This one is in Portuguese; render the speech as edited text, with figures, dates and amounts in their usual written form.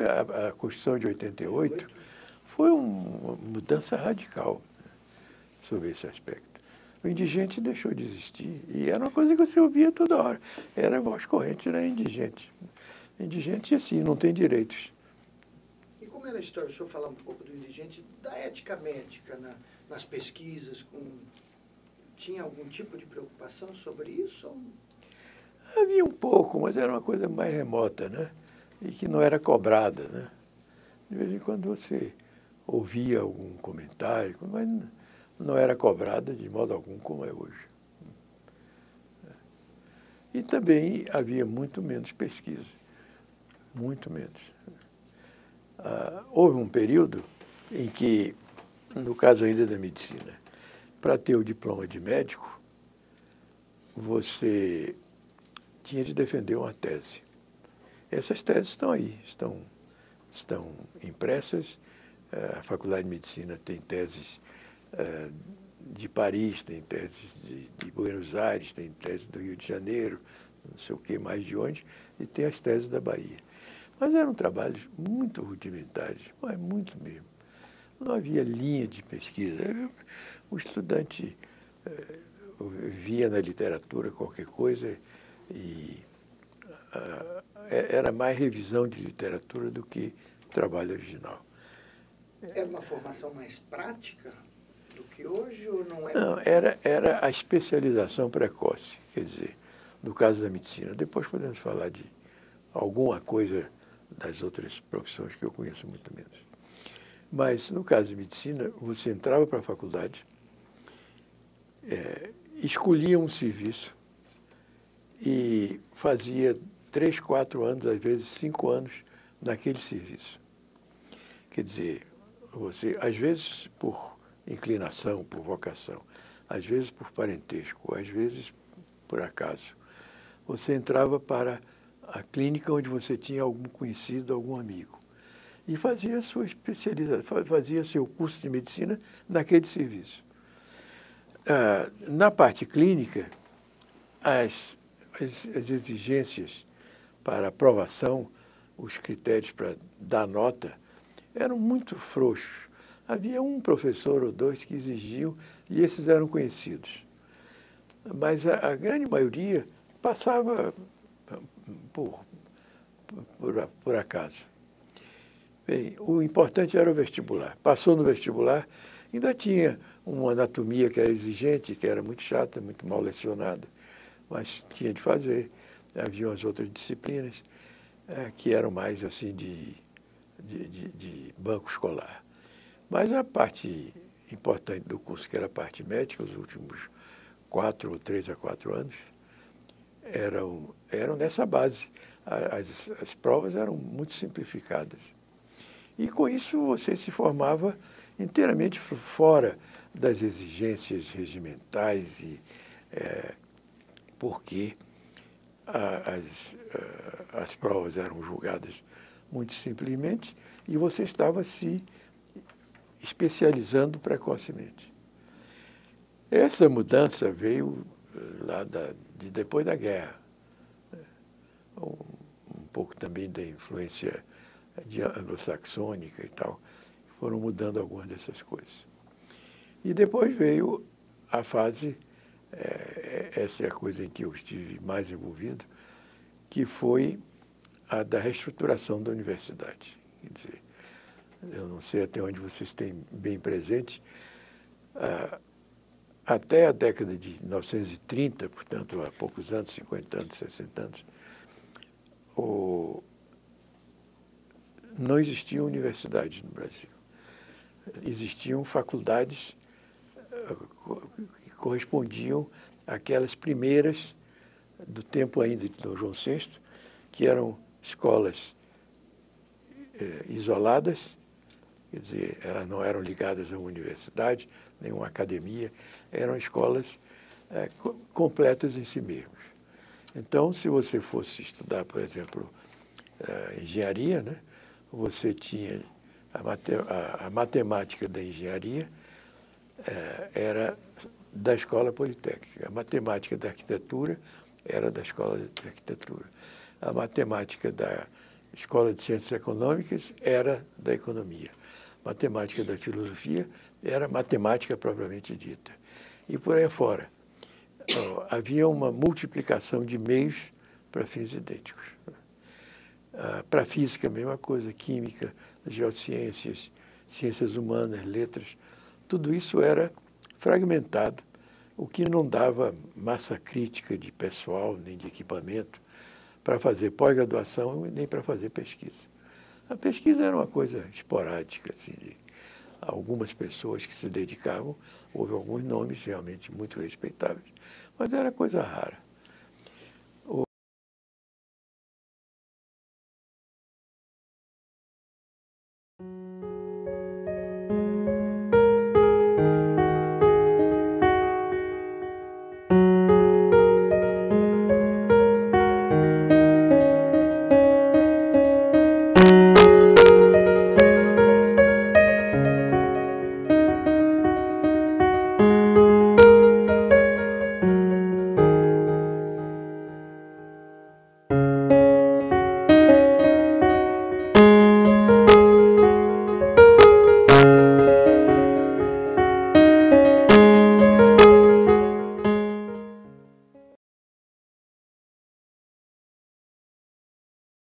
a Constituição de 88 foi uma mudança radical sobre esse aspecto. O indigente deixou de existir e era uma coisa que você ouvia toda hora. Era a voz corrente, era indigente. Indigente, assim, não tem direitos. E como era a história, o senhor falar um pouco do indigente, da ética médica nas pesquisas, tinha algum tipo de preocupação sobre isso? Havia um pouco, mas era uma coisa mais remota, né? E que não era cobrada, né? De vez em quando você ouvia algum comentário, mas não era cobrada de modo algum como é hoje. E também havia muito menos pesquisa, muito menos. Houve um período em que, no caso ainda da medicina, para ter o diploma de médico, você tinha de defender uma tese. Essas teses estão aí, estão impressas. A Faculdade de Medicina tem teses de Paris, tem teses de Buenos Aires, tem teses do Rio de Janeiro, não sei o que mais de onde, e tem as teses da Bahia. Mas eram trabalhos muito rudimentares, mas muito mesmo. Não havia linha de pesquisa. O estudante via na literatura qualquer coisa e era mais revisão de literatura do que trabalho original. Era uma formação mais prática do que hoje ou não é? Não, era a especialização precoce, quer dizer, no caso da medicina. Depois podemos falar de alguma coisa das outras profissões que eu conheço muito menos. Mas, no caso de medicina, você entrava para a faculdade, escolhia um serviço e fazia 3, 4 anos, às vezes 5 anos, naquele serviço. Quer dizer, você, às vezes por inclinação, por vocação, às vezes por parentesco, às vezes por acaso, você entrava para a clínica onde você tinha algum conhecido, algum amigo, e fazia a sua especialização, fazia seu curso de medicina naquele serviço. Na parte clínica, as exigências para aprovação, os critérios para dar nota, eram muito frouxos. Havia um professor ou dois que exigiam, e esses eram conhecidos. Mas a grande maioria passava por acaso. Bem, o importante era o vestibular. Passou no vestibular, ainda tinha uma anatomia que era exigente, que era muito chata, muito mal lecionada, mas tinha de fazer. Havia as outras disciplinas que eram mais assim de banco escolar. Mas a parte importante do curso, que era a parte médica, os últimos 3 a 4 anos, eram nessa base. As provas eram muito simplificadas. E com isso você se formava inteiramente fora das exigências regimentais, porque as provas eram julgadas muito simplesmente e você estava se especializando precocemente. Essa mudança veio lá depois da guerra, um pouco também da influência anglo-saxônica e tal, foram mudando algumas dessas coisas. E depois veio a fase, essa é a coisa em que eu estive mais envolvido, que foi a da reestruturação da universidade. Quer dizer, eu não sei até onde vocês têm bem presente, até a década de 1930, portanto, há poucos anos, 50 anos, 60 anos, não existiam universidades no Brasil. Existiam faculdades que correspondiam àquelas primeiras do tempo ainda de Dom João VI, que eram escolas isoladas, quer dizer, elas não eram ligadas a uma universidade, nenhuma academia, eram escolas completas em si mesmas. Então, se você fosse estudar, por exemplo, engenharia, né, você tinha a matemática da engenharia era da escola politécnica, a matemática da arquitetura era da escola de arquitetura, a matemática escola de ciências econômicas era da economia. Matemática da filosofia era matemática propriamente dita. E por aí afora. Havia uma multiplicação de meios para fins idênticos. Para a física, a mesma coisa, química, geociências, ciências humanas, letras, tudo isso era fragmentado, o que não dava massa crítica de pessoal nem de equipamento para fazer pós-graduação nem para fazer pesquisa. A pesquisa era uma coisa esporádica, assim, de algumas pessoas que se dedicavam, houve alguns nomes realmente muito respeitáveis, mas era coisa rara.